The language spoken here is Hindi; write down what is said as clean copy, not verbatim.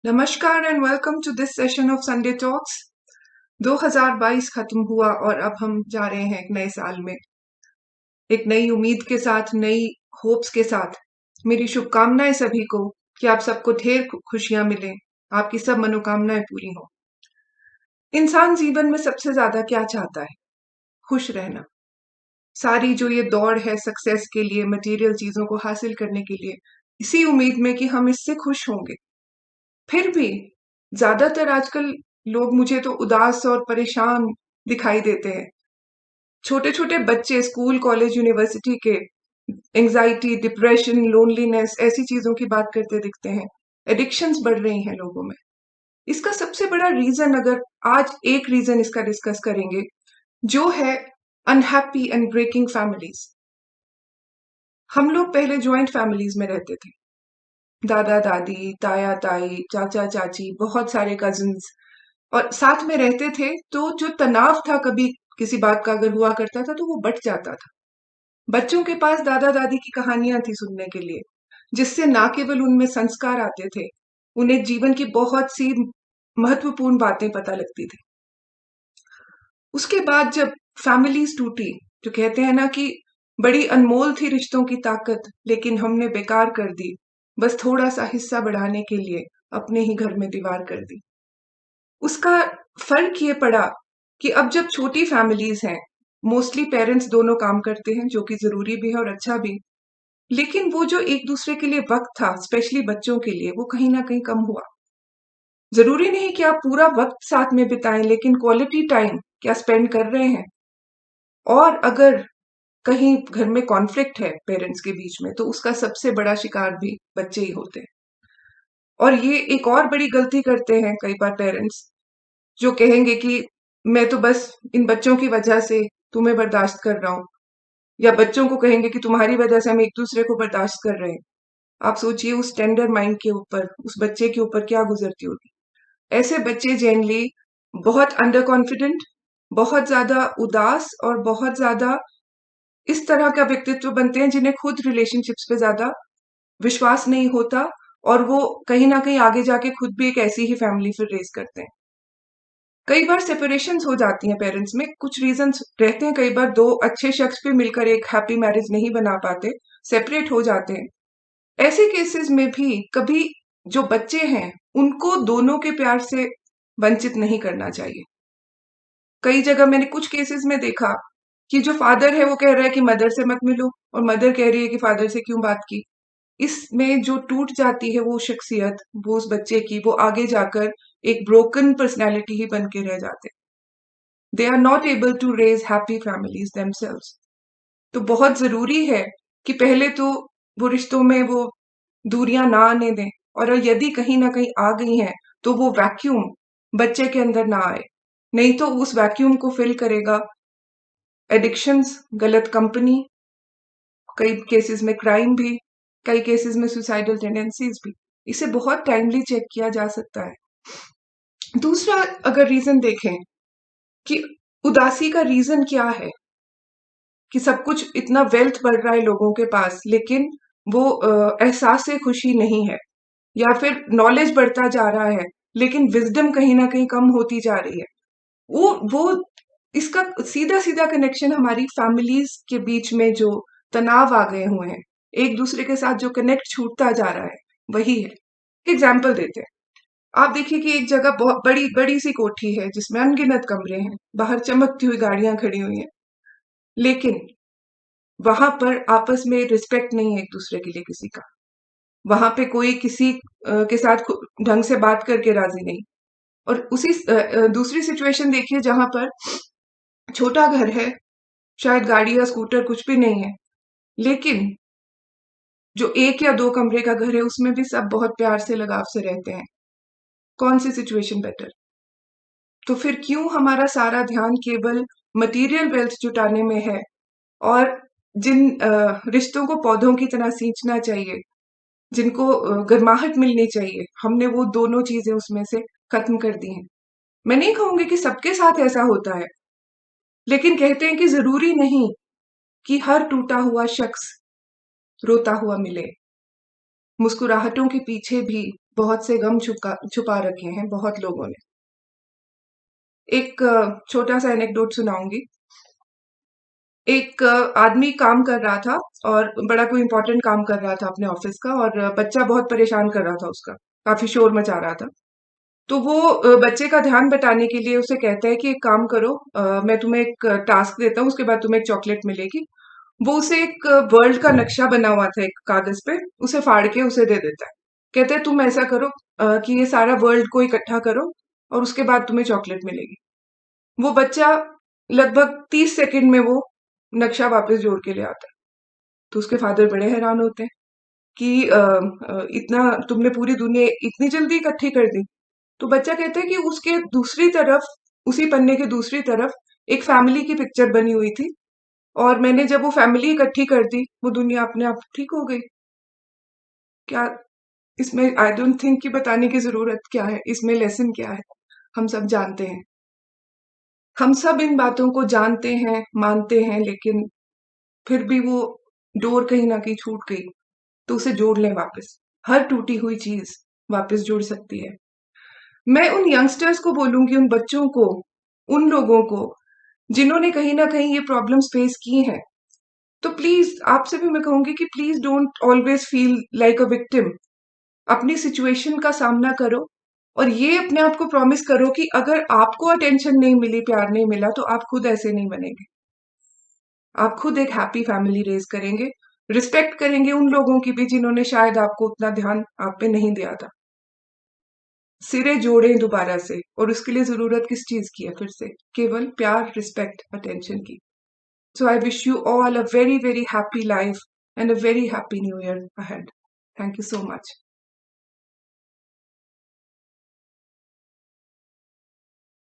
नमस्कार and welcome to this session of Sunday talks. 2022 खत्म हुआ और अब हम जा रहे हैं एक नए साल में, एक नई उम्मीद के साथ, नई होप्स के साथ। मेरी शुभकामनाएं सभी को कि आप सबको ढेर खुशियां मिलें, आपकी सब मनोकामनाएं पूरी हों। इंसान जीवन में सबसे ज्यादा क्या चाहता है? खुश रहना। सारी जो ये दौड़ है सक्सेस के लिए, मटेरियल चीजों को हासिल करने के लिए, इसी उम्मीद में कि हम इससे खुश होंगे। फिर भी ज्यादातर आजकल लोग मुझे तो उदास और परेशान दिखाई देते हैं। छोटे छोटे बच्चे स्कूल, कॉलेज, यूनिवर्सिटी के एंजाइटी, डिप्रेशन, लोनलीनेस ऐसी चीजों की बात करते दिखते हैं। एडिक्शंस बढ़ रही हैं लोगों में। इसका सबसे बड़ा रीजन, अगर आज एक रीजन इसका डिस्कस करेंगे, जो है अनहैप्पी एंड ब्रेकिंग फैमिलीज। हम लोग पहले ज्वाइंट फैमिलीज में रहते थे। दादा दादी, ताया ताई, चाचा चाची, बहुत सारे कजिन्स और साथ में रहते थे। तो जो तनाव था कभी किसी बात का अगर हुआ करता था तो वो बट जाता था। बच्चों के पास दादा दादी की कहानियां थी सुनने के लिए, जिससे ना केवल उनमें संस्कार आते थे, उन्हें जीवन की बहुत सी महत्वपूर्ण बातें पता लगती थी। उसके बाद जब फैमिलीज टूटी, जो कहते हैं ना कि बड़ी अनमोल थी रिश्तों की ताकत, लेकिन हमने बेकार कर दी, बस थोड़ा सा हिस्सा बढ़ाने के लिए अपने ही घर में दीवार कर दी। उसका फर्क ये पड़ा कि अब जब छोटी फैमिलीज हैं, मोस्टली पेरेंट्स दोनों काम करते हैं, जो कि जरूरी भी है और अच्छा भी। लेकिन वो जो एक दूसरे के लिए वक्त था, स्पेशली बच्चों के लिए, वो कहीं ना कहीं कम हुआ। जरूरी नहीं कि आप पूरा वक्त साथ में बिताएं, लेकिन क्वालिटी टाइम क्या स्पेंड कर रहे हैं? और अगर कहीं घर में कॉन्फ्लिक्ट है पेरेंट्स के बीच में, तो उसका सबसे बड़ा शिकार भी बच्चे ही होते हैं। और ये एक और बड़ी गलती करते हैं कई बार पेरेंट्स, जो कहेंगे कि मैं तो बस इन बच्चों की वजह से तुम्हें बर्दाश्त कर रहा हूं, या बच्चों को कहेंगे कि तुम्हारी वजह से हम एक दूसरे को बर्दाश्त कर रहे हैं। आप सोचिए उस टेंडर माइंड के ऊपर, उस बच्चे के ऊपर क्या गुजरती होगी। ऐसे बच्चे जनरली बहुत अंडर कॉन्फिडेंट, बहुत ज्यादा उदास और बहुत ज्यादा इस तरह का व्यक्तित्व बनते हैं जिन्हें खुद रिलेशनशिप्स पे ज्यादा विश्वास नहीं होता, और वो कहीं ना कहीं आगे जाके खुद भी एक ऐसी ही फैमिली फिर रेज करते हैं। कई बार सेपरेशंस हो जाती हैं पेरेंट्स में, कुछ रीजंस रहते हैं। कई बार दो अच्छे शख्स भी मिलकर एक हैप्पी मैरिज नहीं बना पाते, सेपरेट हो जाते हैं। ऐसे केसेस में भी कभी जो बच्चे हैं उनको दोनों के प्यार से वंचित नहीं करना चाहिए। कई जगह मैंने कुछ केसेस में देखा कि जो फादर है वो कह रहा है कि मदर से मत मिलो, और मदर कह रही है कि फादर से क्यों बात की। इसमें जो टूट जाती है वो शख्सियत, वो उस बच्चे की, वो आगे जाकर एक ब्रोकन पर्सनैलिटी ही बन के रह जाते। They are not able to raise happy families themselves. तो बहुत जरूरी है कि पहले तो वो रिश्तों में वो दूरियां ना आने दें, और यदि कहीं ना कहीं आ गई हैं तो वो वैक्यूम बच्चे के अंदर ना आए। नहीं तो उस वैक्यूम को फिल करेगा एडिक्शंस, गलत कंपनी, कई केसेस में क्राइम भी, कई केसेस में सुसाइडल टेंडेंसीज भी। इसे बहुत टाइमली चेक किया जा सकता है। दूसरा अगर रीजन देखें कि उदासी का रीजन क्या है, कि सब कुछ इतना वेल्थ बढ़ रहा है लोगों के पास, लेकिन वो एहसास से खुशी नहीं है, या फिर नॉलेज बढ़ता जा रहा है लेकिन विजडम कहीं ना कहीं कम होती जा रही है। वो इसका सीधा सीधा कनेक्शन हमारी फैमिलीज के बीच में जो तनाव आ गए हुए हैं, एक दूसरे के साथ जो कनेक्ट छूटता जा रहा है, वही है। एग्जाम्पल देते हैं। आप देखिए कि एक जगह बहुत बड़ी बड़ी सी कोठी है जिसमें अनगिनत कमरे हैं, बाहर चमकती हुई गाड़ियां खड़ी हुई हैं, लेकिन वहां पर आपस में रिस्पेक्ट नहीं है एक दूसरे के लिए किसी का। वहां पे कोई किसी के साथ ढंग से बात करके राजी नहीं। और उसी दूसरी सिचुएशन देखिए जहां पर छोटा घर है, शायद गाड़ी या स्कूटर कुछ भी नहीं है, लेकिन जो एक या दो कमरे का घर है उसमें भी सब बहुत प्यार से, लगाव से रहते हैं। कौन सी सिचुएशन बेटर? तो फिर क्यों हमारा सारा ध्यान केवल मटेरियल वेल्थ जुटाने में है, और जिन रिश्तों को पौधों की तरह सींचना चाहिए, जिनको गर्माहट मिलनी चाहिए, हमने वो दोनों चीजें उसमें से खत्म कर दी हैं। मैं नहीं कहूंगी कि सबके साथ ऐसा होता है, लेकिन कहते हैं कि जरूरी नहीं कि हर टूटा हुआ शख्स रोता हुआ मिले। मुस्कुराहटों के पीछे भी बहुत से गम छुपा रखे हैं बहुत लोगों ने। एक छोटा सा एनेक्डोट सुनाऊंगी। एक आदमी काम कर रहा था और बड़ा कोई इंपॉर्टेंट काम कर रहा था अपने ऑफिस का, और बच्चा बहुत परेशान कर रहा था उसका, काफी शोर मचा रहा था। तो वो बच्चे का ध्यान बटाने के लिए उसे कहता है कि एक काम करो, मैं तुम्हें एक टास्क देता हूँ, उसके बाद तुम्हें एक चॉकलेट मिलेगी। वो उसे एक वर्ल्ड का नक्शा बना हुआ था एक कागज पे, उसे फाड़ के उसे दे देता है। कहते हैं तुम ऐसा करो कि ये सारा वर्ल्ड को इकट्ठा करो और उसके बाद तुम्हें चॉकलेट मिलेगी। वो बच्चा लगभग 30 सेकंड में वो नक्शा वापस जोड़ के ले आता है। तो उसके फादर बड़े हैरान होते हैं कि इतना तुमने पूरी दुनिया इतनी जल्दी इकट्ठी कर दी। तो बच्चा कहता है कि उसके दूसरी तरफ, उसी पन्ने के दूसरी तरफ एक फैमिली की पिक्चर बनी हुई थी, और मैंने जब वो फैमिली इकट्ठी कर दी, वो दुनिया अपने आप ठीक हो गई। क्या इसमें, आई डोंट थिंक कि बताने की जरूरत क्या है, इसमें लेसन क्या है, हम सब जानते हैं। हम सब इन बातों को जानते हैं, मानते हैं, लेकिन फिर भी वो डोर कहीं ना कहीं छूट गई, तो उसे जोड़ लें वापस। हर टूटी हुई चीज वापस जुड़ सकती है। मैं उन यंगस्टर्स को बोलूंगी, उन बच्चों को, उन लोगों को जिन्होंने कहीं ना कहीं ये प्रॉब्लम्स फेस की हैं, तो प्लीज आपसे भी मैं कहूंगी कि please don't always feel like a victim. अपनी सिचुएशन का सामना करो, और ये अपने आप को प्रॉमिस करो कि अगर आपको अटेंशन नहीं मिली, प्यार नहीं मिला, तो आप खुद ऐसे नहीं बनेंगे। आप खुद एक हैप्पी फैमिली रेज करेंगे, रिस्पेक्ट करेंगे उन लोगों की भी जिन्होंने शायद आपको उतना ध्यान आप पे नहीं दिया था। सिरे जोड़ें दोबारा से, और उसके लिए जरूरत किस चीज की है? फिर से केवल प्यार, रिस्पेक्ट, अटेंशन की। So I wish you all a very very happy life and a very happy new year ahead. Thank you so much.